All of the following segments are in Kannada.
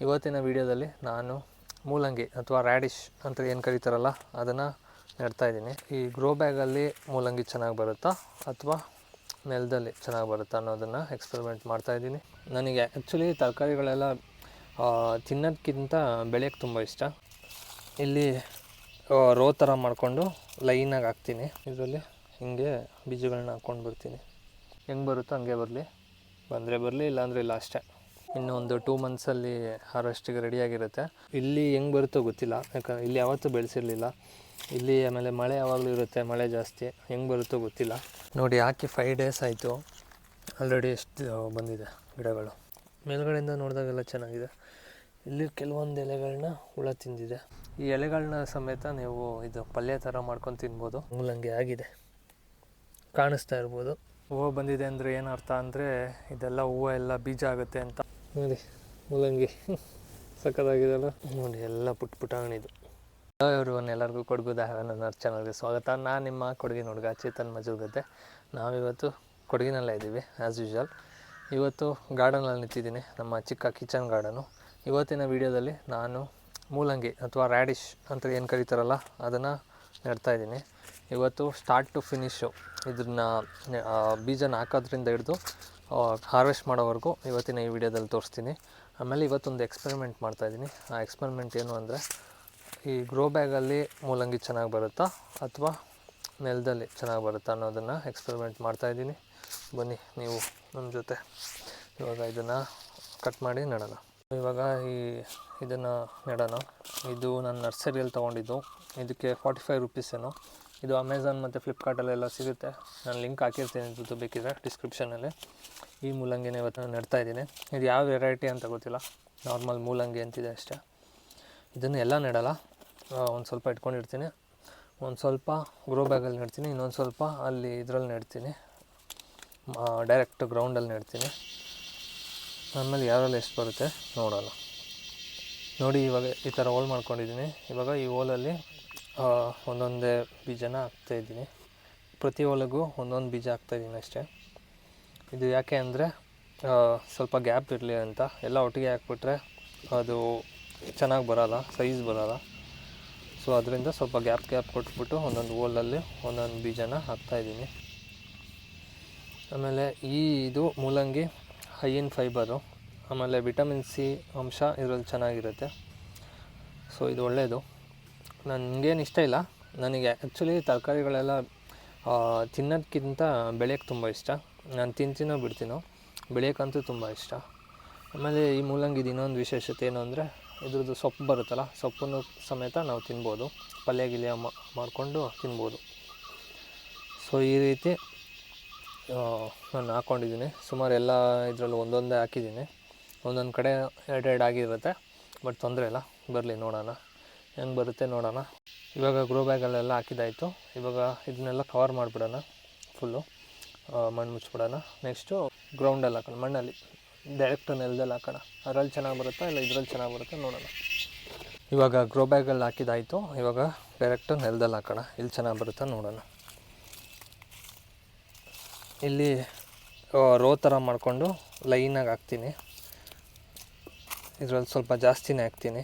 ಇವತ್ತಿನ ವಿಡಿಯೋದಲ್ಲಿ ನಾನು ಮೂಲಂಗಿ ಅಥವಾ ರ್ಯಾಡಿಶ್ ಅಂತ ಏನು ಕರೀತಾರಲ್ಲ ಅದನ್ನು ನೆಡ್ತಾಯಿದ್ದೀನಿ. ಈ ಗ್ರೋ ಬ್ಯಾಗಲ್ಲಿ ಮೂಲಂಗಿ ಚೆನ್ನಾಗಿ ಬರುತ್ತಾ ಅಥವಾ ನೆಲದಲ್ಲಿ ಚೆನ್ನಾಗಿ ಬರುತ್ತಾ ಅನ್ನೋದನ್ನು ಎಕ್ಸ್ಪೆರಿಮೆಂಟ್ ಮಾಡ್ತಾಯಿದ್ದೀನಿ. ನನಗೆ ಆ್ಯಕ್ಚುಲಿ ತರಕಾರಿಗಳೆಲ್ಲ ತಿನ್ನೋದಕ್ಕಿಂತ ಬೆಳೆಯೋಕ್ಕೆ ತುಂಬ ಇಷ್ಟ. ಇಲ್ಲಿ ರೋ ಥರ ಮಾಡಿಕೊಂಡು ಲೈನಾಗಿ ಹಾಕ್ತೀನಿ. ಇದರಲ್ಲಿ ಹಿಂಗೆ ಬೀಜಗಳನ್ನ ಹಾಕ್ಕೊಂಡು ಬರ್ತೀನಿ. ಹೆಂಗೆ ಬರುತ್ತೋ ಹಂಗೆ ಬರಲಿ, ಬಂದರೆ ಬರಲಿ, ಇಲ್ಲಾಂದರೆ ಇಲ್ಲ ಅಷ್ಟೇ. ಇನ್ನು ಒಂದು 2 ಮಂತ್ಸಲ್ಲಿ ಹಾರ್ವೆಸ್ಟಿಗೆ ರೆಡಿಯಾಗಿರುತ್ತೆ. ಇಲ್ಲಿ ಹೆಂಗೆ ಬರುತ್ತೋ ಗೊತ್ತಿಲ್ಲ, ಯಾಕಂದರೆ ಇಲ್ಲಿ ಯಾವತ್ತೂ ಬೆಳೆಸಿರಲಿಲ್ಲ ಇಲ್ಲಿ. ಆಮೇಲೆ ಮಳೆ ಯಾವಾಗಲೂ ಇರುತ್ತೆ, ಮಳೆ ಜಾಸ್ತಿ, ಹೆಂಗೆ ಬರುತ್ತೋ ಗೊತ್ತಿಲ್ಲ. ನೋಡಿ ಹಾಕಿ 5 ಡೇಸ್ ಆಯಿತು, ಆಲ್ರೆಡಿ ಎಷ್ಟು ಬಂದಿದೆ ಗಿಡಗಳು. ಮೇಲ್ಗಡೆಯಿಂದ ನೋಡಿದಾಗೆಲ್ಲ ಚೆನ್ನಾಗಿದೆ. ಇಲ್ಲಿ ಕೆಲವೊಂದು ಎಲೆಗಳನ್ನ ಹುಳ ತಿಂದಿದೆ. ಈ ಎಲೆಗಳನ್ನ ಸಮೇತ ನೀವು ಇದು ಪಲ್ಯ ಥರ ಮಾಡ್ಕೊಂಡು ತಿನ್ಬೋದು. ಮೂಲಂಗಿ ಆಗಿದೆ, ಕಾಣಿಸ್ತಾ ಇರ್ಬೋದು. ಹೂವು ಬಂದಿದೆ ಅಂದರೆ ಏನು ಅರ್ಥ ಅಂದರೆ ಇದೆಲ್ಲ ಹೂವು ಎಲ್ಲ ಬೀಜ ಆಗುತ್ತೆ ಅಂತ. ನೋಡಿ ಮೂಲಂಗಿ ಸಖತ್ತಾಗಿದೆಲ್ಲ. ನೋಡಿ ಎಲ್ಲ ಪುಟ್ಟಾಣಿದು. ಎಲ್ಲರಿಗೂ ಕೊಡಗು ನನ್ನ ಚಾನಲ್ಗೆ ಸ್ವಾಗತ. ನಾನು ನಿಮ್ಮ ಕೊಡಗಿನ ಹುಡುಗ ಚೇತನ್ ಮಜುಗದ್ದೆ. ನಾವಿವತ್ತು ಕೊಡಗಿನಲ್ಲೇ ಇದ್ದೀವಿ ಆ್ಯಸ್ ಯೂಶ್ವಲ್. ಇವತ್ತು ಗಾರ್ಡನಲ್ಲಿ ನಿಂತಿದ್ದೀನಿ, ನಮ್ಮ ಚಿಕ್ಕ ಕಿಚನ್ ಗಾರ್ಡನು. ಇವತ್ತಿನ ವಿಡಿಯೋದಲ್ಲಿ ನಾನು ಮೂಲಂಗಿ ಅಥವಾ ರ್ಯಾಡಿಶ್ ಅಂತ ಏನು ಕರೀತಾರಲ್ಲ ಅದನ್ನು ನೆಡ್ತಾಯಿದ್ದೀನಿ. ಇವತ್ತು ಸ್ಟಾರ್ಟ್ ಟು ಫಿನಿಶು ಇದನ್ನು ಬೀಜನ ಹಾಕೋದ್ರಿಂದ ಹಿಡಿದು ಹಾರ್ವೆಸ್ಟ್ ಮಾಡೋವರೆಗೂ ಇವತ್ತಿನ ಈ ವಿಡಿಯೋದಲ್ಲಿ ತೋರಿಸ್ತೀನಿ. ಆಮೇಲೆ ಇವತ್ತೊಂದು ಎಕ್ಸ್ಪೆರಿಮೆಂಟ್ ಮಾಡ್ತಾಯಿದ್ದೀನಿ. ಆ ಎಕ್ಸ್ಪೆರಿಮೆಂಟ್ ಏನು ಅಂದರೆ, ಈ ಗ್ರೋ ಬ್ಯಾಗಲ್ಲಿ ಮೂಲಂಗಿ ಚೆನ್ನಾಗಿ ಬರುತ್ತಾ ಅಥವಾ ನೆಲದಲ್ಲಿ ಚೆನ್ನಾಗಿ ಬರುತ್ತಾ ಅನ್ನೋದನ್ನು ಎಕ್ಸ್ಪೆರಿಮೆಂಟ್ ಮಾಡ್ತಾಯಿದ್ದೀನಿ. ಬನ್ನಿ ನೀವು ನಮ್ಮ ಜೊತೆ. ಇವಾಗ ಇದನ್ನು ಕಟ್ ಮಾಡಿ ನೆಡೋಣ. ಇವಾಗ ಇದನ್ನು ನೆಡೋಣ. ಇದು ನಾನು ನರ್ಸರಿಯಲ್ಲಿ ತೊಗೊಂಡಿದ್ದು. ಇದಕ್ಕೆ 45 ರುಪೀಸ್ ಏನೋ. ಇದು ಅಮೆಝಾನ್ ಮತ್ತು ಫ್ಲಿಪ್ಕಾರ್ಟಲ್ಲೆಲ್ಲ ಸಿಗುತ್ತೆ. ನಾನು ಲಿಂಕ್ ಹಾಕಿರ್ತೀನಿ ಇದು ಬೇಕಿದ್ರೆ ಡಿಸ್ಕ್ರಿಪ್ಷನಲ್ಲಿ. ಈ ಮೂಲಂಗಿನ ಇವತ್ತು ನೆಡ್ತಾಯಿದ್ದೀನಿ. ಇದು ಯಾವ ವೆರೈಟಿ ಅಂತ ಗೊತ್ತಿಲ್ಲ, ನಾರ್ಮಲ್ ಮೂಲಂಗಿ ಅಂತಿದೆ ಅಷ್ಟೇ. ಇದನ್ನು ಎಲ್ಲ ನೆಡಲ್ಲ, ಒಂದು ಸ್ವಲ್ಪ ಇಟ್ಕೊಂಡಿರ್ತೀನಿ, ಒಂದು ಸ್ವಲ್ಪ ಗ್ರೋ ಬ್ಯಾಗಲ್ಲಿ ನೆಡ್ತೀನಿ, ಇನ್ನೊಂದು ಸ್ವಲ್ಪ ಅಲ್ಲಿ ಇದರಲ್ಲಿ ನೆಡ್ತೀನಿ, ಡೈರೆಕ್ಟ್ ಗ್ರೌಂಡಲ್ಲಿ ನೆಡ್ತೀನಿ. ಆಮೇಲೆ ಯಾರಲ್ಲಿ ಎಷ್ಟು ಬರುತ್ತೆ ನೋಡೋಣ. ನೋಡಿ ಇವಾಗ ಈ ಥರ ಹೋಲ್ ಮಾಡ್ಕೊಂಡಿದ್ದೀನಿ. ಇವಾಗ ಈ ಹೋಲಲ್ಲಿ ಒಂದೊಂದೇ ಬೀಜನ ಹಾಕ್ತಾಯಿದ್ದೀನಿ. ಪ್ರತಿ ಹೋಲಿಗೂ ಒಂದೊಂದು ಬೀಜ ಹಾಕ್ತಾಯಿದ್ದೀನಿ ಅಷ್ಟೇ. ಇದು ಯಾಕೆ ಅಂದರೆ ಸ್ವಲ್ಪ ಗ್ಯಾಪ್ ಇರಲಿ ಅಂತ. ಎಲ್ಲ ಒಟ್ಟಿಗೆ ಹಾಕ್ಬಿಟ್ರೆ ಅದು ಚೆನ್ನಾಗಿ ಬರೋಲ್ಲ, ಸೈಜ್ ಬರೋಲ್ಲ. ಸೊ ಅದರಿಂದ ಸ್ವಲ್ಪ ಗ್ಯಾಪ್ ಕೊಟ್ಬಿಟ್ಟು ಒಂದೊಂದು ಹೋಲಲ್ಲಿ ಒಂದೊಂದು ಬೀಜನ ಹಾಕ್ತಾಯಿದ್ದೀನಿ. ಆಮೇಲೆ ಇದು ಮೂಲಂಗಿ ಹೈ ಇನ್ ಫೈಬರು, ಆಮೇಲೆ ವಿಟಮಿನ್ ಸಿ ಅಂಶ ಇದರಲ್ಲಿ ಚೆನ್ನಾಗಿರುತ್ತೆ. ಸೊ ಇದು ಒಳ್ಳೆಯದು. ನನಗೇನು ಇಷ್ಟ ಇಲ್ಲ. ನನಗೆ ಆ್ಯಕ್ಚುಲಿ ತರಕಾರಿಗಳೆಲ್ಲ ತಿನ್ನೋದಕ್ಕಿಂತ ಬೆಳೆಯೋಕ್ಕೆ ತುಂಬ ಇಷ್ಟ. ನಾನು ತಿಂತೀನೋ ಬಿಡ್ತೀನೋ, ಬೆಳೆಯೋಕ್ಕಂತೂ ತುಂಬ ಇಷ್ಟ. ಆಮೇಲೆ ಈ ಮೂಲಂಗಿದು ಇನ್ನೊಂದು ವಿಶೇಷತೆ ಏನು ಅಂದರೆ, ಇದ್ರದ್ದು ಸೊಪ್ಪು ಬರುತ್ತಲ್ಲ, ಸೊಪ್ಪನ್ನು ಸಮೇತ ನಾವು ತಿನ್ಬೋದು, ಪಲ್ಯ ಗಿಲ್ಯ ಮಾಡಿಕೊಂಡು ತಿನ್ಬೋದು. ಸೊ ಈ ರೀತಿ ನಾನು ಹಾಕ್ಕೊಂಡಿದ್ದೀನಿ. ಸುಮಾರು ಎಲ್ಲ ಇದರಲ್ಲೂ ಒಂದೊಂದೇ ಹಾಕಿದ್ದೀನಿ. ಒಂದೊಂದು ಕಡೆ ಎರಡೆರಡು ಆಗಿರುತ್ತೆ, ಬಟ್ ತೊಂದರೆ ಇಲ್ಲ, ಬರಲಿ ನೋಡೋಣ ಹೆಂಗೆ ಬರುತ್ತೆ ನೋಡೋಣ. ಇವಾಗ ಗ್ರೋ ಬ್ಯಾಗಲ್ಲೆಲ್ಲ ಹಾಕಿದ್ದಾಯಿತು. ಇವಾಗ ಇದನ್ನೆಲ್ಲ ಕವರ್ ಮಾಡಿಬಿಡೋಣ, ಫುಲ್ಲು ಮಣ್ಣು ಮುಚ್ಚಿಬಿಡೋಣ. ನೆಕ್ಸ್ಟು ಗ್ರೌಂಡಲ್ಲಿ ಹಾಕೋಣ, ಮಣ್ಣಲ್ಲಿ ಡೈರೆಕ್ಟ್ ನೆಲದಲ್ಲಿ ಹಾಕೋಣ. ಅದರಲ್ಲಿ ಚೆನ್ನಾಗಿ ಬರುತ್ತಾ ಇಲ್ಲ ಇದರಲ್ಲಿ ಚೆನ್ನಾಗಿ ಬರುತ್ತೆ ನೋಡೋಣ. ಇವಾಗ ಗ್ರೋ ಬ್ಯಾಗಲ್ಲಿ ಹಾಕಿದ್ದಾಯಿತು. ಇವಾಗ ಡೈರೆಕ್ಟು ನೆಲದಲ್ಲಿ ಹಾಕೋಣ, ಇಲ್ಲಿ ಚೆನ್ನಾಗಿ ಬರುತ್ತಾ ನೋಡೋಣ. ಇಲ್ಲಿ ರೋ ಥರ ಮಾಡಿಕೊಂಡು ಲೈನಾಗಿ ಹಾಕ್ತೀನಿ. ಇದರಲ್ಲಿ ಸ್ವಲ್ಪ ಜಾಸ್ತಿನೇ ಹಾಕ್ತೀನಿ.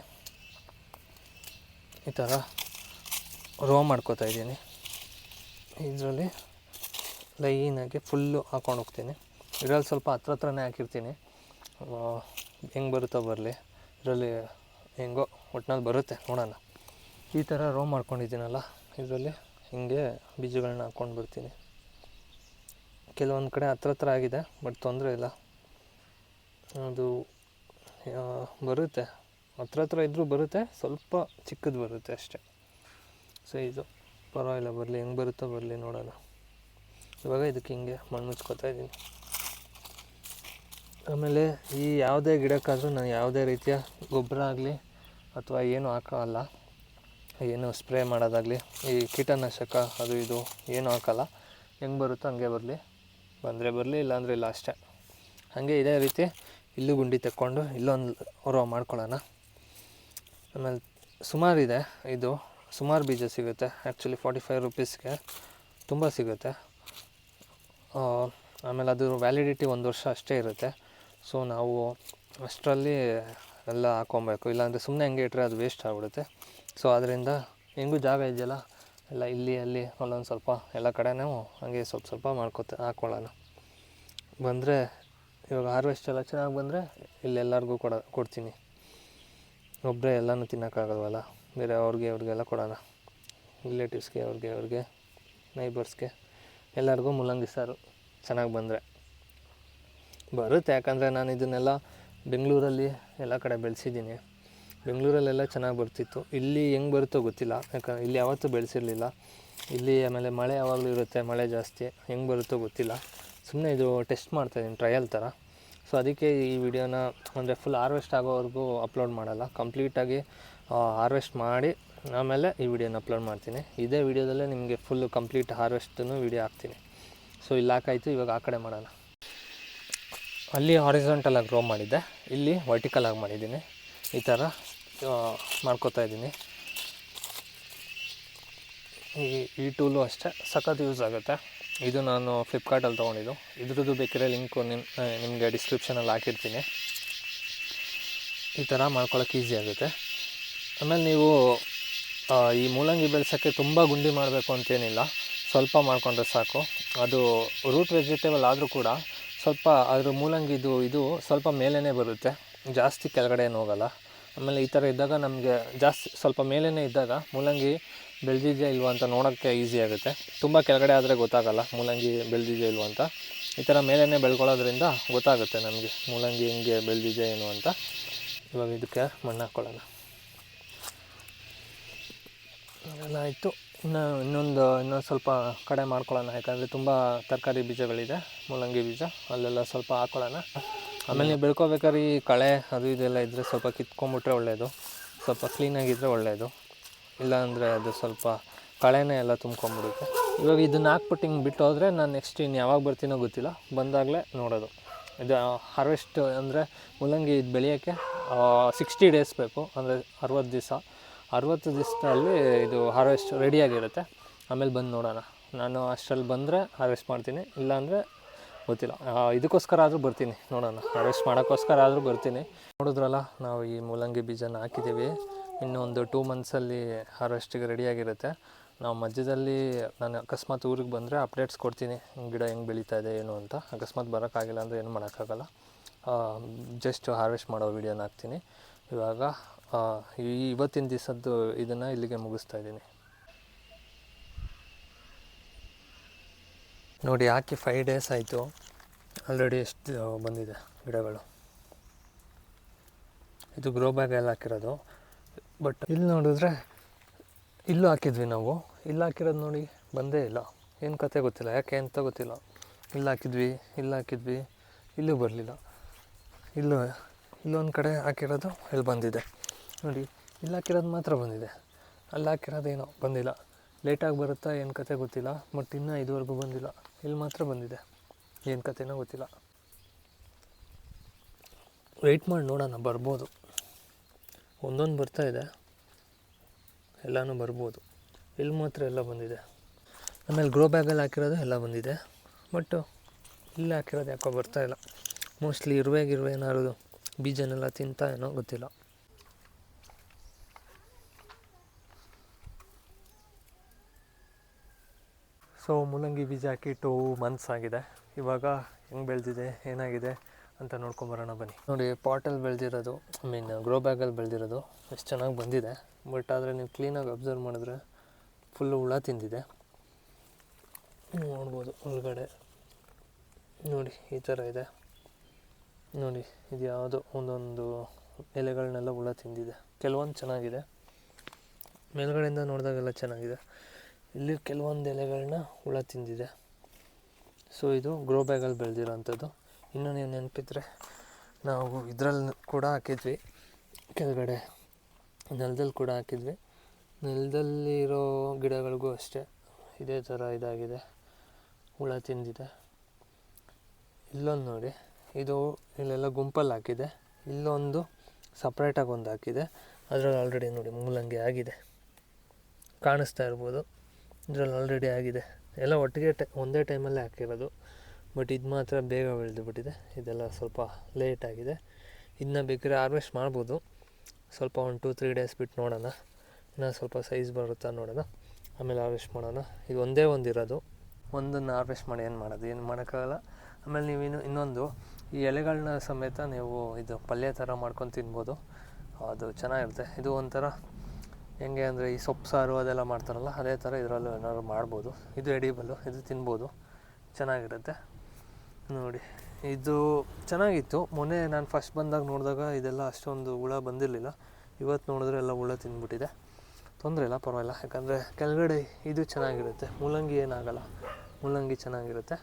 ಈ ಥರ ರೋ ಮಾಡ್ಕೋತಾ ಇದ್ದೀನಿ. ಇದರಲ್ಲಿ ಲೈನಾಗಿ ಫುಲ್ಲು ಹಾಕ್ಕೊಂಡು ಹೋಗ್ತೀನಿ. ಇದರಲ್ಲಿ ಸ್ವಲ್ಪ ಹತ್ರನೇ ಹಾಕಿರ್ತೀನಿ. ಹೆಂಗೆ ಬರುತ್ತೋ ಬರಲಿ, ಇದರಲ್ಲಿ ಹೆಂಗೋ ಒಟ್ನಲ್ಲಿ ಬರುತ್ತೆ ನೋಡೋಣ. ಈ ಥರ ರೋ ಮಾಡ್ಕೊಂಡಿದ್ದೀನಲ್ಲ, ಇದರಲ್ಲಿ ಹಿಂಗೆ ಬೀಜಗಳನ್ನ ಹಾಕ್ಕೊಂಡು ಬರ್ತೀನಿ. ಕೆಲವೊಂದು ಕಡೆ ಹತ್ರ ಆಗಿದೆ, ಬಟ್ ತೊಂದರೆ ಇಲ್ಲ, ಅದು ಬರುತ್ತೆ. ಹತ್ರ ಇದ್ದರೂ ಬರುತ್ತೆ, ಸ್ವಲ್ಪ ಚಿಕ್ಕದು ಬರುತ್ತೆ ಅಷ್ಟೇ. ಸೊ ಇದು ಪರವಾಗಿಲ್ಲ, ಬರಲಿ, ಹೆಂಗೆ ಬರುತ್ತೋ ಬರಲಿ ನೋಡೋಣ. ಇವಾಗ ಇದಕ್ಕೆ ಹಿಂಗೆ ಮಣ್ಣು ಮುಚ್ಕೋತಾ ಇದ್ದೀನಿ. ಆಮೇಲೆ ಈ ಯಾವುದೇ ಗಿಡಕ್ಕಾದರೂ ನಾನು ಯಾವುದೇ ರೀತಿಯ ಗೊಬ್ಬರ ಆಗಲಿ ಅಥವಾ ಏನು ಹಾಕೋಲ್ಲ, ಏನು ಸ್ಪ್ರೇ ಮಾಡೋದಾಗಲಿ, ಈ ಕೀಟನಾಶಕ ಅದು ಇದು ಏನೂ ಹಾಕೋಲ್ಲ. ಹೆಂಗೆ ಬರುತ್ತೋ ಹಂಗೆ ಬರಲಿ, ಬಂದರೆ ಬರಲಿ, ಇಲ್ಲಾಂದರೆ ಇಲ್ಲ ಅಷ್ಟೇ. ಹಾಗೆ ಇದೇ ರೀತಿ ಇಲ್ಲೂ ಗುಂಡಿ ತೆಕ್ಕೊಂಡು ಇಲ್ಲೊಂದು ರೋ ಮಾಡ್ಕೊಳ್ಳೋಣ. ಆಮೇಲೆ ಸುಮಾರಿದೆ, ಇದು ಸುಮಾರು ಬೀಜ ಸಿಗುತ್ತೆ. ಆ್ಯಕ್ಚುಲಿ 45 ರುಪೀಸ್ಗೆ ತುಂಬ ಸಿಗುತ್ತೆ. ಆಮೇಲೆ ಅದು ವ್ಯಾಲಿಡಿಟಿ 1 ವರ್ಷ ಅಷ್ಟೇ ಇರುತ್ತೆ. ಸೊ ನಾವು ಅಷ್ಟರಲ್ಲಿ ಎಲ್ಲ ಹಾಕ್ಕೊಬೇಕು, ಇಲ್ಲಾಂದರೆ ಸುಮ್ಮನೆ ಹಂಗೆ ಇಟ್ಟರೆ ಅದು ವೇಸ್ಟ್ ಆಗಿಬಿಡುತ್ತೆ. ಸೊ ಅದರಿಂದ ಹೆಂಗೂ ಜಾಗ ಇದೆಯಲ್ಲ, ಎಲ್ಲ ಇಲ್ಲಿ ಅಲ್ಲಿ ಅಲ್ಲೊಂದು ಸ್ವಲ್ಪ ಎಲ್ಲ ಕಡೆನೂ ಹಂಗೆ ಸ್ವಲ್ಪ ಸ್ವಲ್ಪ ಹಾಕ್ಕೊಳ್ಳೋಣ. ಬಂದರೆ ಇವಾಗ ಹಾರ್ವೆಸ್ಟ್ ಎಲ್ಲ ಚೆನ್ನಾಗಿ ಬಂದರೆ ಇಲ್ಲೆಲ್ಲರಿಗೂ ಕೊಡ್ತೀನಿ. ಒಬ್ಬರೇ ಎಲ್ಲನೂ ತಿನ್ನೋಕ್ಕಾಗಲ್ವಲ್ಲ, ಬೇರೆ ಅವ್ರಿಗೆಲ್ಲ ಕೊಡೋಣ. ರಿಲೇಟಿವ್ಸ್ಗೆ, ಅವ್ರಿಗೆ ನೈಬರ್ಸ್ಗೆ ಎಲ್ಲರಿಗೂ ಮೂಲಂಗಿ ಸಾರು ಚೆನ್ನಾಗಿ ಬಂದರೆ ಬರುತ್ತೆ. ಯಾಕಂದರೆ ನಾನು ಇದನ್ನೆಲ್ಲ ಬೆಂಗಳೂರಲ್ಲಿ ಎಲ್ಲ ಕಡೆ ಬೆಳೆಸಿದ್ದೀನಿ. ಬೆಂಗಳೂರಲ್ಲೆಲ್ಲ ಚೆನ್ನಾಗಿ ಬರ್ತಿತ್ತು. ಇಲ್ಲಿ ಹೆಂಗೆ ಬರುತ್ತೋ ಗೊತ್ತಿಲ್ಲ, ಯಾಕಂದರೆ ಇಲ್ಲಿ ಯಾವತ್ತೂ ಬೆಳೆಸಿರಲಿಲ್ಲ. ಇಲ್ಲಿ ಆಮೇಲೆ ಮಳೆ ಯಾವಾಗಲೂ ಇರುತ್ತೆ, ಮಳೆ ಜಾಸ್ತಿ, ಹೆಂಗೆ ಬರುತ್ತೋ ಗೊತ್ತಿಲ್ಲ. ಸುಮ್ಮನೆ ಇದು ಟೆಸ್ಟ್ ಮಾಡ್ತಾಯಿದ್ದೀನಿ, ಟ್ರಯಲ್ ಥರ. ಸೊ ಅದಕ್ಕೆ ಈ ವಿಡಿಯೋನ ಅಂದರೆ ಫುಲ್ ಹಾರ್ವೆಸ್ಟ್ ಆಗೋವರೆಗೂ ಅಪ್ಲೋಡ್ ಮಾಡಲ್ಲ, ಕಂಪ್ಲೀಟಾಗಿ ಹಾರ್ವೆಸ್ಟ್ ಮಾಡಿ ಆಮೇಲೆ ಈ ವಿಡಿಯೋನ ಅಪ್ಲೋಡ್ ಮಾಡ್ತೀನಿ. ಇದೇ ವಿಡಿಯೋದಲ್ಲೇ ನಿಮಗೆ ಫುಲ್ಲು ಕಂಪ್ಲೀಟ್ ಹಾರ್ವೆಸ್ಟನ್ನು ವಿಡಿಯೋ ಹಾಕ್ತೀನಿ. ಸೊ ಇಲ್ಲಿ ಹಾಕಾಯಿತು, ಇವಾಗ ಆ ಕಡೆ ಮಾಡೋಣ. ಅಲ್ಲಿ ಹಾರಿಜಾಂಟಲಾಗಿ ಗ್ರೋ ಮಾಡಿದ್ದೆ, ಇಲ್ಲಿ ವರ್ಟಿಕಲಾಗಿ ಮಾಡಿದ್ದೀನಿ. ಈ ಥರ ಮಾಡ್ಕೋತಾ ಇದ್ದೀನಿ. ಈ ಟೂಲು ಅಷ್ಟೇ ಸಖತ್ ಯೂಸ್ ಆಗುತ್ತೆ. ಇದು ನಾನು ಫ್ಲಿಪ್ಕಾರ್ಟಲ್ಲಿ ತೊಗೊಂಡಿದ್ದು. ಇದ್ರದ್ದು ಬೇಕಿದ್ರೆ ಲಿಂಕು ನಿಮಗೆ ಡಿಸ್ಕ್ರಿಪ್ಷನಲ್ಲಿ ಹಾಕಿರ್ತೀನಿ. ಈ ಥರ ಮಾಡ್ಕೊಳ್ಳೋಕೆ ಈಸಿ ಆಗುತ್ತೆ. ಆಮೇಲೆ ನೀವು ಈ ಮೂಲಂಗಿ ಬೆಳೆಸೋಕ್ಕೆ ತುಂಬ ಗುಂಡಿ ಮಾಡಬೇಕು ಅಂತೇನಿಲ್ಲ, ಸ್ವಲ್ಪ ಮಾಡಿಕೊಂಡ್ರೆ ಸಾಕು. ಅದು ರೂಟ್ ವೆಜಿಟೇಬಲ್ ಆದರೂ ಕೂಡ ಸ್ವಲ್ಪ ಅದ್ರ ಮೂಲಂಗಿದು ಇದು ಸ್ವಲ್ಪ ಮೇಲೇ ಬರುತ್ತೆ, ಜಾಸ್ತಿ ಕೆಳಗಡೆ ಏನು ಹೋಗಲ್ಲ. ಆಮೇಲೆ ಈ ಥರ ಇದ್ದಾಗ ನಮಗೆ ಜಾಸ್ತಿ ಸ್ವಲ್ಪ ಮೇಲೇ ಇದ್ದಾಗ ಮೂಲಂಗಿ ಬೆಳೆದಿದೆಯಾ ಇಲ್ವಾ ಅಂತ ನೋಡೋಕ್ಕೆ ಈಸಿ ಆಗುತ್ತೆ. ತುಂಬ ಕೆಳಗಡೆ ಆದರೆ ಗೊತ್ತಾಗಲ್ಲ ಮೂಲಂಗಿ ಬೆಳೆದಿದೆಯಾ ಇಲ್ವಾ ಅಂತ. ಈ ಥರ ಮೇಲೇ ಬೆಳ್ಕೊಳ್ಳೋದ್ರಿಂದ ಗೊತ್ತಾಗುತ್ತೆ ನಮಗೆ ಮೂಲಂಗಿ ಹೆಂಗೆ ಬೆಳೆದಿದೆ ಏನು ಅಂತ. ಇವಾಗ ಇದಕ್ಕೆ ಮಣ್ಣು ಹಾಕ್ಕೊಳ್ಳೋಣ. ಅದೆಲ್ಲ ಆಯಿತು. ಇನ್ನೊಂದು ಸ್ವಲ್ಪ ಕಡೆ ಮಾಡ್ಕೊಳ್ಳೋಣ, ಯಾಕಂದರೆ ತುಂಬ ತರಕಾರಿ ಬೀಜಗಳಿದೆ, ಮೂಲಂಗಿ ಬೀಜ ಅಲ್ಲೆಲ್ಲ ಸ್ವಲ್ಪ ಹಾಕ್ಕೊಳ್ಳೋಣ. ಆಮೇಲೆ ನೀವು ಬೆಳ್ಕೊಬೇಕಾದ್ರೆ ಈ ಕಳೆ ಅದು ಇದೆಲ್ಲ ಇದ್ದರೆ ಸ್ವಲ್ಪ ಕಿತ್ಕೊಂಬಿಟ್ರೆ ಒಳ್ಳೆಯದು, ಸ್ವಲ್ಪ ಕ್ಲೀನಾಗಿದ್ದರೆ ಒಳ್ಳೆಯದು. ಇಲ್ಲಾಂದರೆ ಅದು ಸ್ವಲ್ಪ ಕಳೆನೇ ಎಲ್ಲ ತುಂಬ್ಕೊಂಬಿಡುತ್ತೆ. ಇವಾಗ ಇದನ್ನು ಹಾಕ್ಬಿಟ್ಟು ಹಿಂಗೆ ಬಿಟ್ಟು ಹೋದರೆ ನಾನು ನೆಕ್ಸ್ಟ್ ಇನ್ನು ಯಾವಾಗ ಬರ್ತೀನೋ ಗೊತ್ತಿಲ್ಲ, ಬಂದಾಗಲೇ ನೋಡೋದು. ಇದು ಹಾರ್ವೆಸ್ಟ್ ಅಂದರೆ ಮೂಲಂಗಿ ಇದು ಬೆಳೆಯೋಕ್ಕೆ 60 ಡೇಸ್ ಬೇಕು, ಅಂದರೆ 60 ದಿವಸ. 60 ದಿವಸದಲ್ಲಿ ಇದು ಹಾರ್ವೆಸ್ಟ್ ರೆಡಿಯಾಗಿರುತ್ತೆ. ಆಮೇಲೆ ಬಂದು ನೋಡೋಣ. ನಾನು ಅಷ್ಟರಲ್ಲಿ ಬಂದರೆ ಹಾರ್ವೆಸ್ಟ್ ಮಾಡ್ತೀನಿ, ಇಲ್ಲಾಂದರೆ ಗೊತ್ತಿಲ್ಲ. ಇದಕ್ಕೋಸ್ಕರ ಆದರೂ ಬರ್ತೀನಿ, ನೋಡೋಣ. ಹಾರ್ವೆಸ್ಟ್ ಮಾಡೋಕ್ಕೋಸ್ಕರ ಆದರೂ ಬರ್ತೀನಿ. ನೋಡಿದ್ರಲ್ಲ, ನಾವು ಈ ಮೂಲಂಗಿ ಬೀಜನ ಹಾಕಿದ್ದೀವಿ. ಇನ್ನೊಂದು 2 ಮಂತ್ಸಲ್ಲಿ ಹಾರ್ವೆಸ್ಟಿಗೆ ರೆಡಿಯಾಗಿರುತ್ತೆ. ನಾವು ಮಧ್ಯದಲ್ಲಿ ನಾನು ಅಕಸ್ಮಾತ್ ಊರಿಗೆ ಬಂದರೆ ಅಪ್ಡೇಟ್ಸ್ ಕೊಡ್ತೀನಿ, ಗಿಡ ಹೆಂಗೆ ಬೆಳೀತಾ ಇದೆ ಏನು ಅಂತ. ಅಕಸ್ಮಾತ್ ಬರೋಕ್ಕಾಗಿಲ್ಲ ಅಂದರೆ ಏನು ಮಾಡೋಕ್ಕಾಗಲ್ಲ, ಜಸ್ಟ್ ಹಾರ್ವೆಸ್ಟ್ ಮಾಡೋ ವೀಡಿಯೋನ ಹಾಕ್ತೀನಿ. ಇವಾಗ ಇವತ್ತಿನ ದಿವಸದ್ದು ಇದನ್ನು ಇಲ್ಲಿಗೆ ಮುಗಿಸ್ತಾ ಇದ್ದೀನಿ. ನೋಡಿ, ಹಾಕಿ 5 ಡೇಸ್ ಆಯಿತು, ಆಲ್ರೆಡಿ ಎಷ್ಟು ಬಂದಿದೆ ಗಿಡಗಳು. ಇದು ಗ್ರೋ ಬ್ಯಾಗಲ್ಲಿ ಹಾಕಿರೋದು. ಬಟ್ ಇಲ್ಲಿ ನೋಡಿದ್ರೆ ಇಲ್ಲೂ ಹಾಕಿದ್ವಿ ನಾವು. ಇಲ್ಲಿ ಹಾಕಿರೋದು ನೋಡಿ ಬಂದೇ ಇಲ್ಲ, ಏನು ಕತೆ ಗೊತ್ತಿಲ್ಲ, ಯಾಕೆ ಅಂತ ಗೊತ್ತಿಲ್ಲ. ಇಲ್ಲಿ ಹಾಕಿದ್ವಿ, ಇಲ್ಲೂ ಬರಲಿಲ್ಲ. ಇಲ್ಲೊಂದು ಕಡೆ ಹಾಕಿರೋದು ಇಲ್ಲಿ ಬಂದಿದೆ ನೋಡಿ. ಇಲ್ಲಿ ಹಾಕಿರೋದು ಮಾತ್ರ ಬಂದಿದೆ, ಅಲ್ಲಿ ಹಾಕಿರೋದೇನೋ ಬಂದಿಲ್ಲ. ಲೇಟಾಗಿ ಬರುತ್ತಾ ಏನು ಕತೆ ಗೊತ್ತಿಲ್ಲ, ಬಟ್ ಇನ್ನೂ ಇದುವರೆಗೂ ಬಂದಿಲ್ಲ. ಇಲ್ಲಿ ಮಾತ್ರ ಬಂದಿದೆ, ಏನು ಕತೆನೋ ಗೊತ್ತಿಲ್ಲ. ವೆಯ್ಟ್ ಮಾಡಿ ನೋಡೋಣ, ಬರ್ಬೋದು. ಒಂದೊಂದು ಬರ್ತಾಯಿದೆ, ಎಲ್ಲನೂ ಬರ್ಬೋದು. ಇಲ್ಲಿ ಮಾತ್ರ ಎಲ್ಲ ಬಂದಿದೆ. ಆಮೇಲೆ ಗ್ರೋ ಬ್ಯಾಗಲ್ಲಿ ಹಾಕಿರೋದು ಎಲ್ಲ ಬಂದಿದೆ, ಬಟ್ ಇಲ್ಲಿ ಹಾಕಿರೋದು ಯಾಕೋ ಬರ್ತಾಯಿಲ್ಲ. ಮೋಸ್ಟ್ಲಿ ಇರುವೆ ಏನಾದ್ರು ಬೀಜನೆಲ್ಲ ತಿಂತಾ ಏನೋ ಗೊತ್ತಿಲ್ಲ. ಸೊ ಮೂಲಂಗಿ ಬೀಜ ಹಾಕಿ 2 ಮಂತ್ಸ್ ಆಗಿದೆ. ಇವಾಗ ಹೆಂಗೆ ಬೆಳೆದಿದೆ ಏನಾಗಿದೆ ಅಂತ ನೋಡ್ಕೊಂಬರೋಣ ಬನ್ನಿ. ನೋಡಿ, ಪಾಟಲ್ಲಿ ಬೆಳೆದಿರೋದು, ಗ್ರೋ ಬ್ಯಾಗಲ್ಲಿ ಬೆಳೆದಿರೋದು ಎಷ್ಟು ಚೆನ್ನಾಗಿ ಬಂದಿದೆ. ಬಟ್ ಆದರೆ ನೀವು ಕ್ಲೀನಾಗಿ ಅಬ್ಸರ್ವ್ ಮಾಡಿದ್ರೆ ಫುಲ್ಲು ಹುಳ ತಿಂದಿದೆ. ನೋಡ್ಬೋದು ಒಳಗಡೆ ನೋಡಿ, ಈ ಥರ ಇದೆ ನೋಡಿ. ಇದು ಯಾವುದೋ ಒಂದೊಂದು ಎಲೆಗಳನ್ನೆಲ್ಲ ಹುಳ ತಿಂದಿದೆ. ಕೆಲವೊಂದು ಚೆನ್ನಾಗಿದೆ, ಮೇಲ್ಗಡೆಯಿಂದ ನೋಡಿದಾಗೆಲ್ಲ ಚೆನ್ನಾಗಿದೆ. ಇಲ್ಲಿ ಕೆಲವೊಂದು ಎಲೆಗಳನ್ನ ಹುಳ ತಿಂದಿದೆ. ಸೊ ಇದು ಗ್ರೋ ಬ್ಯಾಗಲ್ಲಿ ಬೆಳೆದಿರೋ ಅಂಥದ್ದು. ಇನ್ನೂ ನೀವು ನೆನಪಿದ್ರೆ ನಾವು ಇದರಲ್ಲಿ ಕೂಡ ಹಾಕಿದ್ವಿ, ಕೆಳಗಡೆ ನೆಲದಲ್ಲಿ ಕೂಡ ಹಾಕಿದ್ವಿ. ನೆಲದಲ್ಲಿರೋ ಗಿಡಗಳಿಗೂ ಅಷ್ಟೇ ಇದೇ ಥರ ಇದಾಗಿದೆ, ಹುಳ ತಿಂದಿದೆ. ಇಲ್ಲೊಂದು ನೋಡಿ, ಇದು ಇಲ್ಲೆಲ್ಲ ಗುಂಪಲ್ಲಿ ಹಾಕಿದೆ. ಇಲ್ಲೊಂದು ಸಪ್ರೇಟಾಗಿ ಒಂದು ಹಾಕಿದೆ, ಅದರಲ್ಲಿ ಆಲ್ರೆಡಿ ನೋಡಿ ಮೂಲಂಗಿ ಆಗಿದೆ, ಕಾಣಿಸ್ತಾ ಇರ್ಬೋದು. ಇದರಲ್ಲಿ ಆಲ್ರೆಡಿ ಆಗಿದೆ. ಎಲ್ಲ ಒಟ್ಟಿಗೆ ಒಂದೇ ಟೈಮಲ್ಲೇ ಹಾಕಿರೋದು. ಬಟ್ ಇದು ಮಾತ್ರ ಬೇಗ ಬೆಳೆದು ಬಿಟ್ಟಿದೆ, ಇದೆಲ್ಲ ಸ್ವಲ್ಪ ಲೇಟಾಗಿದೆ. ಇನ್ನು ಬೇಕಾದ್ರೆ ಹಾರ್ವೆಸ್ಟ್ ಮಾಡ್ಬೋದು. ಸ್ವಲ್ಪ ಒಂದು 2-3 ಡೇಸ್ ಬಿಟ್ಟು ನೋಡೋಣ, ಇನ್ನೂ ಸ್ವಲ್ಪ ಸೈಜ್ ಬರುತ್ತಾ ನೋಡೋಣ, ಆಮೇಲೆ ಹಾರ್ವೆಸ್ಟ್ ಮಾಡೋಣ. ಇದು ಒಂದೇ ಒಂದು ಇರೋದು, ಒಂದನ್ನು ಹಾರ್ವೆಸ್ಟ್ ಮಾಡಿ ಏನು ಮಾಡೋದು, ಏನು ಮಾಡೋಕ್ಕಾಗಲ್ಲ. ಆಮೇಲೆ ನೀವು ಇನ್ನೊಂದು ಈ ಎಲೆಗಳನ್ನ ಸಮೇತ ನೀವು ಇದು ಪಲ್ಯ ಥರ ಮಾಡ್ಕೊಂಡು ತಿನ್ಬೋದು, ಅದು ಚೆನ್ನಾಗಿರುತ್ತೆ. ಇದು ಒಂಥರ ಹೆಂಗೆ ಅಂದರೆ ಈ ಸೊಪ್ಪು ಸಾರು ಅದೆಲ್ಲ ಮಾಡ್ತಾರಲ್ಲ, ಅದೇ ಥರ ಇದರಲ್ಲೂ ಏನಾದ್ರು ಮಾಡ್ಬೋದು. ಇದು ಎಡಿಬಲ್ಲು, ಇದು ತಿನ್ಬೋದು, ಚೆನ್ನಾಗಿರುತ್ತೆ. ನೋಡಿ ಇದು ಚೆನ್ನಾಗಿತ್ತು. ಮೊನ್ನೆ ನಾನು ಫಸ್ಟ್ ಬಂದಾಗ ನೋಡಿದಾಗ ಇದೆಲ್ಲ ಅಷ್ಟೊಂದು ಹುಳ ಬಂದಿರಲಿಲ್ಲ. ಇವತ್ತು ನೋಡಿದ್ರೆ ಎಲ್ಲ ಹುಳ ತಿಂದ್ಬಿಟ್ಟಿದೆ. ತೊಂದರೆ ಇಲ್ಲ, ಪರವಾಗಿಲ್ಲ, ಯಾಕಂದರೆ ಕೆಳಗಡೆ ಇದು ಚೆನ್ನಾಗಿರುತ್ತೆ. ಮೂಲಂಗಿ ಏನಾಗಲ್ಲ, ಮೂಲಂಗಿ ಚೆನ್ನಾಗಿರುತ್ತೆ.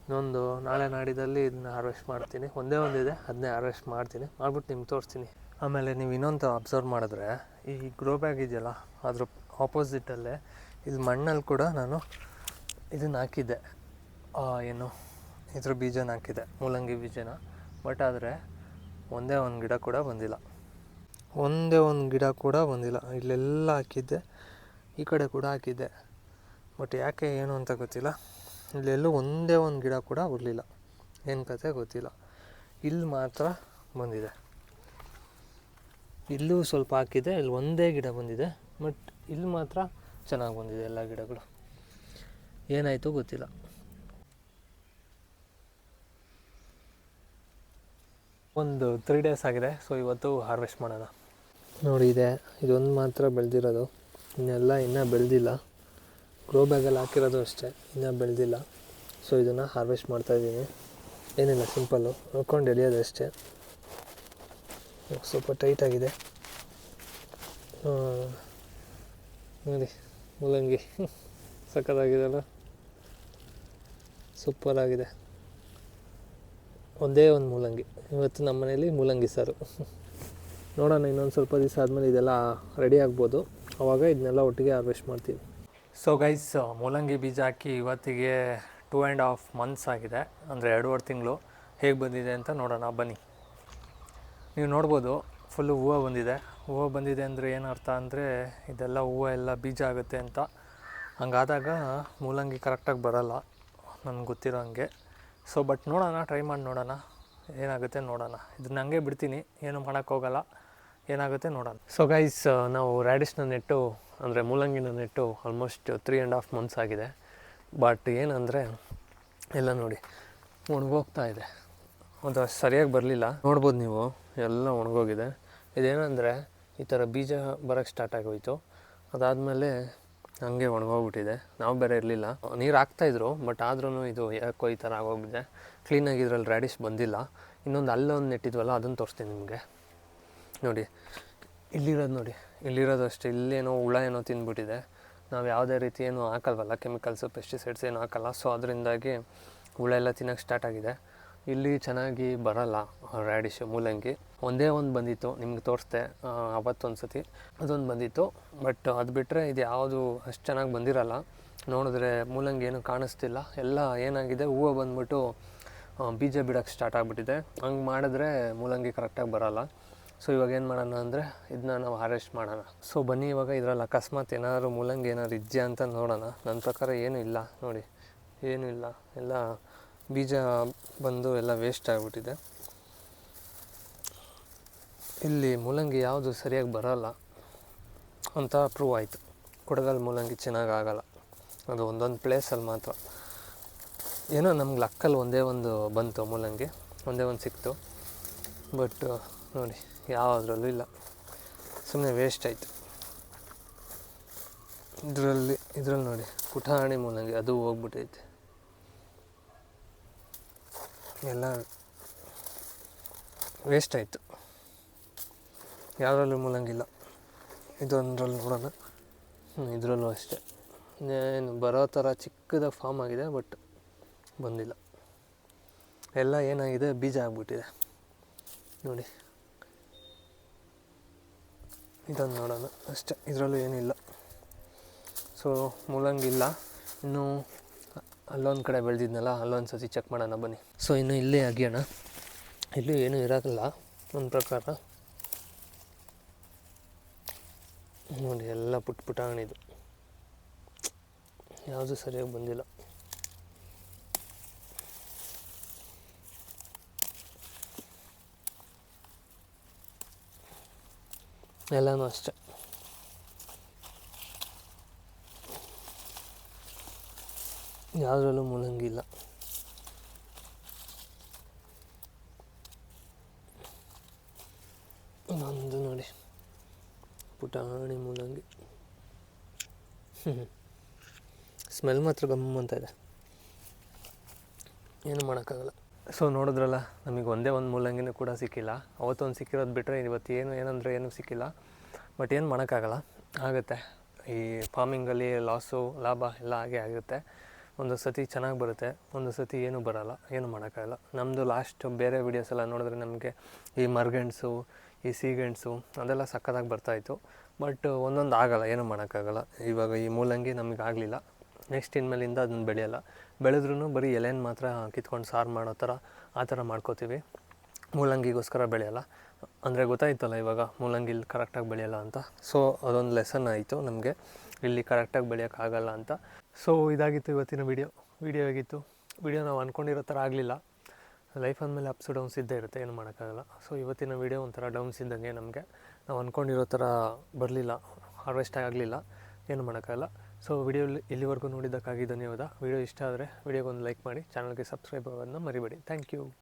ಇನ್ನೊಂದು ನಾಳೆ ನಾಡಿದ್ದಲ್ಲಿ ಇದನ್ನ ಹಾರ್ವೆಸ್ಟ್ ಮಾಡ್ತೀನಿ. ಒಂದೇ ಒಂದಿದೆ, ಅದನ್ನೇ ಹಾರ್ವೆಸ್ಟ್ ಮಾಡ್ತೀನಿ, ಮಾಡ್ಬಿಟ್ಟು ನಿಮ್ಗೆ ತೋರಿಸ್ತೀನಿ. ಆಮೇಲೆ ನೀವು ಇನ್ನೊಂದು ಅಬ್ಸರ್ವ್ ಮಾಡಿದ್ರೆ ಈ ಗ್ರೋ ಬ್ಯಾಗ್ ಇದೆಯಲ್ಲ, ಅದ್ರ ಆಪೋಸಿಟಲ್ಲೇ ಇಲ್ಲಿ ಮಣ್ಣಲ್ಲಿ ಕೂಡ ನಾನು ಇದನ್ನು ಹಾಕಿದ್ದೆ, ಏನು ಇದ್ರ ಬೀಜನ ಹಾಕಿದ್ದೆ, ಮೂಲಂಗಿ ಬೀಜನ. ಬಟ್ ಆದರೆ ಒಂದೇ ಒಂದು ಗಿಡ ಕೂಡ ಬಂದಿಲ್ಲ, ಒಂದೇ ಒಂದು ಗಿಡ ಕೂಡ ಬಂದಿಲ್ಲ. ಇಲ್ಲೆಲ್ಲ ಹಾಕಿದ್ದೆ, ಈ ಕಡೆ ಕೂಡ ಹಾಕಿದ್ದೆ, ಬಟ್ ಯಾಕೆ ಏನು ಅಂತ ಗೊತ್ತಿಲ್ಲ. ಇಲ್ಲೆಲ್ಲೂ ಒಂದೇ ಒಂದು ಗಿಡ ಕೂಡ ಬರಲಿಲ್ಲ, ಏನು ಕತೆ ಗೊತ್ತಿಲ್ಲ. ಇಲ್ಲಿ ಮಾತ್ರ ಬಂದಿದೆ. ಇಲ್ಲೂ ಸ್ವಲ್ಪ ಹಾಕಿದೆ, ಇಲ್ಲಿ ಒಂದೇ ಗಿಡ ಬಂದಿದೆ, ಬಟ್ ಇಲ್ಲಿ ಮಾತ್ರ ಚೆನ್ನಾಗಿ ಬಂದಿದೆ ಎಲ್ಲ ಗಿಡಗಳು. ಏನಾಯಿತು ಗೊತ್ತಿಲ್ಲ. ಒಂದು 3 ಡೇಸ್ ಆಗಿದೆ, ಸೊ ಇವತ್ತು ಹಾರ್ವೆಸ್ಟ್ ಮಾಡೋಣ. ನೋಡಿ ಇದೊಂದು ಮಾತ್ರ ಬೆಳೆದಿರೋದು, ಇನ್ನೆಲ್ಲ ಇನ್ನೂ ಬೆಳೆದಿಲ್ಲ. ಗ್ರೋ ಬ್ಯಾಗಲ್ಲಿ ಹಾಕಿರೋದು ಅಷ್ಟೇ, ಇನ್ನೂ ಬೆಳೆದಿಲ್ಲ. ಸೊ ಇದನ್ನು ಹಾರ್ವೆಸ್ಟ್ ಮಾಡ್ತಾಯಿದ್ದೀನಿ. ಏನಿಲ್ಲ, ಸಿಂಪಲ್ಲು ನೋಡ್ಕೊಂಡು ಎಳೆಯೋದು ಅಷ್ಟೇ. ಸ್ವಲ್ಪ ಟೈಟಾಗಿದೆ ನೋಡಿ, ಮೂಲಂಗಿ ಸಖತ್ತಾಗಿದೆಯಲ್ಲ, ಸೂಪರಾಗಿದೆ. ಒಂದೇ ಒಂದು ಮೂಲಂಗಿ. ಇವತ್ತು ನಮ್ಮ ಮನೇಲಿ ಮೂಲಂಗಿ ಸಾರು. ನೋಡೋಣ, ಇನ್ನೊಂದು ಸ್ವಲ್ಪ ದಿವಸ ಆದಮೇಲೆ ಇದೆಲ್ಲ ರೆಡಿ ಆಗ್ಬೋದು, ಆವಾಗ ಇದನ್ನೆಲ್ಲ ಒಟ್ಟಿಗೆ ಹಾರ್ವೆಸ್ಟ್ ಮಾಡ್ತೀವಿ. ಸೊ ಗೈಸ್, ಮೂಲಂಗಿ ಬೀಜ ಹಾಕಿ ಇವತ್ತಿಗೆ 2.5 months ಆಗಿದೆ, ಅಂದರೆ 2.5 ತಿಂಗಳು. ಹೇಗೆ ಬಂದಿದೆ ಅಂತ ನೋಡೋಣ ಬನ್ನಿ. ನೀವು ನೋಡ್ಬೋದು, ಫುಲ್ಲು ಹೂವು ಬಂದಿದೆ. ಹೂವು ಬಂದಿದೆ ಅಂದರೆ ಏನರ್ಥ ಅಂದರೆ ಇದೆಲ್ಲ ಹೂವು ಎಲ್ಲ ಬೀಜ ಆಗುತ್ತೆ ಅಂತ. ಹಂಗಾದಾಗ ಮೂಲಂಗಿ ಕರೆಕ್ಟಾಗಿ ಬರೋಲ್ಲ, ನನಗೆ ಗೊತ್ತಿರೋ ಹಂಗೆ. ಸೊ ಬಟ್ ನೋಡೋಣ, ಟ್ರೈ ಮಾಡಿ ನೋಡೋಣ ಏನಾಗುತ್ತೆ ನೋಡೋಣ. ಇದನ್ನ ಹಂಗೆ ಬಿಡ್ತೀನಿ, ಏನು ಮಾಡೋಕ್ಕೋಗಲ್ಲ, ಏನಾಗುತ್ತೆ ನೋಡೋಣ. ಸೊ ಗೈಸ್, ನಾವು ರ್ಯಾಡಿಶ್ನ ನೆಟ್ಟು, ಅಂದರೆ ಮೂಲಂಗಿನ ನೆಟ್ಟು ಆಲ್ಮೋಸ್ಟ್ 3.5 months ಆಗಿದೆ. ಬಟ್ ಏನಂದರೆ ಎಲ್ಲ ನೋಡಿ ಒಣಗೋಗ್ತಾ ಇದೆ, ಒಂದು ಸರಿಯಾಗಿ ಬರಲಿಲ್ಲ. ನೋಡ್ಬೋದು ನೀವು, ಎಲ್ಲ ಒಣಗೋಗಿದೆ. ಇದೇನಂದರೆ ಈ ಥರ ಬೀಜ ಬರೋಕ್ಕೆ ಸ್ಟಾರ್ಟ್ ಆಗೋಯಿತು, ಅದಾದಮೇಲೆ ಹಂಗೆ ಒಣಗೋಗ್ಬಿಟ್ಟಿದೆ. ನಾವು ಬೇರೆ ಇರಲಿಲ್ಲ, ನೀರು ಹಾಕ್ತಾಯಿದ್ರು, ಬಟ್ ಆದ್ರೂ ಇದು ಯಾಕೋ ಈ ಥರ ಆಗೋಗಿದೆ. ಕ್ಲೀನಾಗಿ ಇದರಲ್ಲಿ ರ್ಯಾಡಿಶ್ ಬಂದಿಲ್ಲ. ಇನ್ನೊಂದು ಅಲ್ಲೊಂದು ನೆಟ್ಟಿದ್ವಲ್ಲ, ಅದನ್ನು ತೋರಿಸ್ತೀನಿ ನಿಮಗೆ. ನೋಡಿ ಇಲ್ಲಿರೋದು, ನೋಡಿ ಇಲ್ಲಿರೋದು ಅಷ್ಟೇ. ಇಲ್ಲೇನೋ ಹುಳ ಏನೋ ತಿಂದ್ಬಿಟ್ಟಿದೆ. ನಾವು ಯಾವುದೇ ರೀತಿ ಏನೂ ಹಾಕಲ್ವಲ್ಲ, ಕೆಮಿಕಲ್ಸು ಪೆಸ್ಟಿಸೈಡ್ಸ್ ಏನೂ ಹಾಕಲ್ಲ. ಸೊ ಅದರಿಂದಾಗಿ ಹುಳ ಎಲ್ಲ ತಿನ್ನೋಕ್ಕೆ ಸ್ಟಾರ್ಟ್ ಆಗಿದೆ. ಇಲ್ಲಿ ಚೆನ್ನಾಗಿ ಬರೋಲ್ಲ ರ್ಯಾಡಿಶು, ಮೂಲಂಗಿ. ಒಂದೇ ಒಂದು ಬಂದಿತ್ತು, ನಿಮ್ಗೆ ತೋರಿಸ್ದೆ ಅವತ್ತೊಂದು ಸತಿ, ಅದೊಂದು ಬಂದಿತ್ತು. ಬಟ್ ಅದು ಬಿಟ್ಟರೆ ಇದು ಯಾವುದು ಅಷ್ಟು ಚೆನ್ನಾಗಿ ಬಂದಿರಲ್ಲ. ನೋಡಿದ್ರೆ ಮೂಲಂಗಿ ಏನೂ ಕಾಣಿಸ್ತಿಲ್ಲ. ಎಲ್ಲ ಏನಾಗಿದೆ, ಹೂವು ಬಂದ್ಬಿಟ್ಟು ಬೀಜ ಬಿಡೋಕ್ಕೆ ಸ್ಟಾರ್ಟ್ ಆಗಿಬಿಟ್ಟಿದೆ. ಹಂಗೆ ಮಾಡಿದ್ರೆ ಮೂಲಂಗಿ ಕರೆಕ್ಟಾಗಿ ಬರೋಲ್ಲ. ಸೊ ಇವಾಗ ಏನು ಮಾಡೋಣ ಅಂದರೆ ಇದನ್ನ ನಾವು ಹಾರ್ವೆಸ್ಟ್ ಮಾಡೋಣ. ಸೊ ಬನ್ನಿ, ಇವಾಗ ಇದರಲ್ಲಿ ಅಕಸ್ಮಾತ್ ಏನಾದರೂ ಮೂಲಂಗಿ ಏನಾದ್ರು ಇದೆಯಾ ಅಂತ ನೋಡೋಣ. ನನ್ನ ಪ್ರಕಾರ ಏನೂ ಇಲ್ಲ, ನೋಡಿ ಏನೂ ಇಲ್ಲ, ಎಲ್ಲ ಬೀಜ ಬಂದು ಎಲ್ಲ ವೇಸ್ಟ್ ಆಗಿಬಿಟ್ಟಿದೆ. ಇಲ್ಲಿ ಮೂಲಂಗಿ ಯಾವುದು ಸರಿಯಾಗಿ ಬರೋಲ್ಲ ಅಂತ ಪ್ರೂವ್ ಆಯಿತು. ಕೊಡಗಲ್ ಮೂಲಂಗಿ ಚೆನ್ನಾಗಿ ಆಗೋಲ್ಲ, ಅದು ಒಂದೊಂದು ಪ್ಲೇಸಲ್ಲಿ ಮಾತ್ರ. ಏನೋ ನಮ್ಗೆ ಲಕ್ಕಲ್ಲಿ ಒಂದೇ ಒಂದು ಬಂತು ಮೂಲಂಗಿ, ಒಂದೇ ಒಂದು ಸಿಕ್ತು. ಬಟ್ ನೋಡಿ ಯಾವುದ್ರಲ್ಲೂ ಇಲ್ಲ, ಸುಮ್ಮನೆ ವೇಸ್ಟ್ ಆಯಿತು. ಇದರಲ್ಲಿ ನೋಡಿ ಪುಟಾಣಿ ಮೂಲಂಗಿ, ಅದು ಹೋಗ್ಬಿಟ್ಟೈತೆ, ಎಲ್ಲ ವೇಸ್ಟ್ ಆಯಿತು. ಯಾವುದ್ರಲ್ಲೂ ಮೂಲಂಗಿಲ್ಲ. ಇದೊಂದರಲ್ಲಿ ನೋಡೋಣ, ಇದರಲ್ಲೂ ಅಷ್ಟೇ. ಏನು ಬರೋ ಥರ ಚಿಕ್ಕದಾಗಿ ಫಾರ್ಮ್ ಆಗಿದೆ, ಬಟ್ ಬಂದಿಲ್ಲ. ಎಲ್ಲ ಏನಾಗಿದೆ, ಬೀಜ ಆಗಿಬಿಟ್ಟಿದೆ ನೋಡಿ. ಇದೊಂದು ನೋಡೋಣ ಅಷ್ಟೇ, ಇದರಲ್ಲೂ ಏನಿಲ್ಲ. ಸೊ ಮೂಲಂಗಿ ಇಲ್ಲ. ಇನ್ನು ಅಲ್ಲೊಂದು ಕಡೆ ಬೆಳೆದಿದ್ನಲ್ಲ, ಅಲ್ಲೊಂದು ಸತಿ ಚೆಕ್ ಮಾಡೋಣ ಬನ್ನಿ. ಸೊ ಇನ್ನು ಇಲ್ಲೇ ಅಗಿಯೋಣ, ಇಲ್ಲೂ ಏನೂ ಇರೋಲ್ಲ ನನ್ನ ಪ್ರಕಾರ. ನೋಡಿ ಎಲ್ಲ ಪುಟಾಣಿದು, ಯಾವುದು ಸರಿಯಾಗಿ ಬಂದಿಲ್ಲ. ಎಲ್ಲನೂ ಅಷ್ಟೆ. ಯಾವುದ್ರಲ್ಲೂ ಮೂಲಂಗಿ ಇಲ್ಲ. ನಂದು ನೋಡಿ ಪುಟಾಣಿ ಮೂಲಂಗಿ. ಸ್ಮೆಲ್ ಮಾತ್ರ ಗಮ್ ಅಂತ ಇದೆ, ಏನು ಮಾಡೋಕ್ಕಾಗಲ್ಲ. ಸೊ ನೋಡಿದ್ರಲ್ಲ, ನಮಗೆ ಒಂದೇ ಒಂದು ಮೂಲಂಗಿನೂ ಕೂಡ ಸಿಕ್ಕಿಲ್ಲ. ಅವತ್ತೊಂದು ಸಿಕ್ಕಿರೋದು ಬಿಟ್ಟರೆ ಇವತ್ತು ಏನಂದರೆ ಸಿಕ್ಕಿಲ್ಲ. ಬಟ್ ಏನು ಮಾಡೋಕ್ಕಾಗಲ್ಲ, ಆಗುತ್ತೆ. ಈ ಫಾರ್ಮಿಂಗಲ್ಲಿ ಲಾಸು ಲಾಭ ಎಲ್ಲ ಹಾಗೆ ಆಗುತ್ತೆ. ಒಂದು ಸತಿ ಚೆನ್ನಾಗಿ ಬರುತ್ತೆ, ಒಂದು ಸತಿ ಏನೂ ಬರೋಲ್ಲ, ಏನು ಮಾಡೋಕ್ಕಾಗಲ್ಲ. ನಮ್ಮದು ಲಾಸ್ಟ್ ಬೇರೆ ವೀಡಿಯೋಸ್ ಎಲ್ಲ ನೋಡಿದ್ರೆ ನಮಗೆ ಈ ಮರ್ಗೆಣ್ಸು, ಈ ಸೀಗೆಣಸು ಅದೆಲ್ಲ ಸಕ್ಕತ್ತಾಗಿ ಬರ್ತಾಯಿತ್ತು. ಬಟ್ ಒಂದೊಂದು ಆಗೋಲ್ಲ, ಏನೂ ಮಾಡೋಕ್ಕಾಗಲ್ಲ. ಇವಾಗ ಈ ಮೂಲಂಗಿ ನಮಗೆ ಆಗಲಿಲ್ಲ. ನೆಕ್ಸ್ಟ್ ಇನ್ಮೇಲಿಂದ ಅದನ್ನು ಬೆಳೆಯೋಲ್ಲ. ಬೆಳೆದ್ರೂ ಬರೀ ಎಲೆನ ಮಾತ್ರ ಕಿತ್ಕೊಂಡು ಸಾರು ಮಾಡೋ ಥರ ಆ ಥರ ಮಾಡ್ಕೋತೀವಿ. ಮೂಲಂಗಿಗೋಸ್ಕರ ಬೆಳೆಯೋಲ್ಲ. ಅಂದರೆ ಗೊತ್ತಾಯ್ತಲ್ಲ ಇವಾಗ ಮೂಲಂಗಿ ಇಲ್ಲಿ ಕರೆಕ್ಟಾಗಿ ಬೆಳೆಯೋಲ್ಲ ಅಂತ. ಸೊ ಅದೊಂದು ಲೆಸನ್ ಆಯಿತು ನಮಗೆ, ಇಲ್ಲಿ ಕರೆಕ್ಟಾಗಿ ಬೆಳೆಯೋಕ್ಕಾಗಲ್ಲ ಅಂತ. ಸೊ ಇದಾಗಿತ್ತು ಇವತ್ತಿನ ವಿಡಿಯೋ ಹೇಗಿತ್ತು? ವಿಡಿಯೋ ನಾವು ಅಂದ್ಕೊಂಡಿರೋ ಥರ ಆಗಲಿಲ್ಲ. ಲೈಫ್ ಅಂದಮೇಲೆ ಅಪ್ಸ್ ಡೌನ್ಸ್ ಇದ್ದೇ ಇರುತ್ತೆ, ಏನು ಮಾಡೋಕ್ಕಾಗಲ್ಲ. ಸೊ ಇವತ್ತಿನ ವಿಡಿಯೋ ಒಂಥರ ಡೌನ್ಸ್ ಇದ್ದಂಗೆ ನಮಗೆ. ನಾವು ಅಂದ್ಕೊಂಡಿರೋ ಥರ ಬರಲಿಲ್ಲ, ಹಾರ್ವೆಸ್ಟ್ ಆಗಲಿಲ್ಲ, ಏನು ಮಾಡೋಕ್ಕಾಗಲ್ಲ. ಸೊ ವಿಡಿಯೋ ಇಲ್ಲಿವರೆಗೂ ನೋಡಿದ್ದಕ್ಕಾಗಿ ಧನ್ಯವಾದ. ವಿಡಿಯೋ ಇಷ್ಟ ಆದರೆ ವಿಡಿಯೋಗೊಂದು ಲೈಕ್ ಮಾಡಿ, ಚಾನಲ್ಗೆ ಸಬ್ಸ್ಕ್ರೈಬ್ ಆಗೋದನ್ನ ಮರಿಬೇಡಿ. Thank you.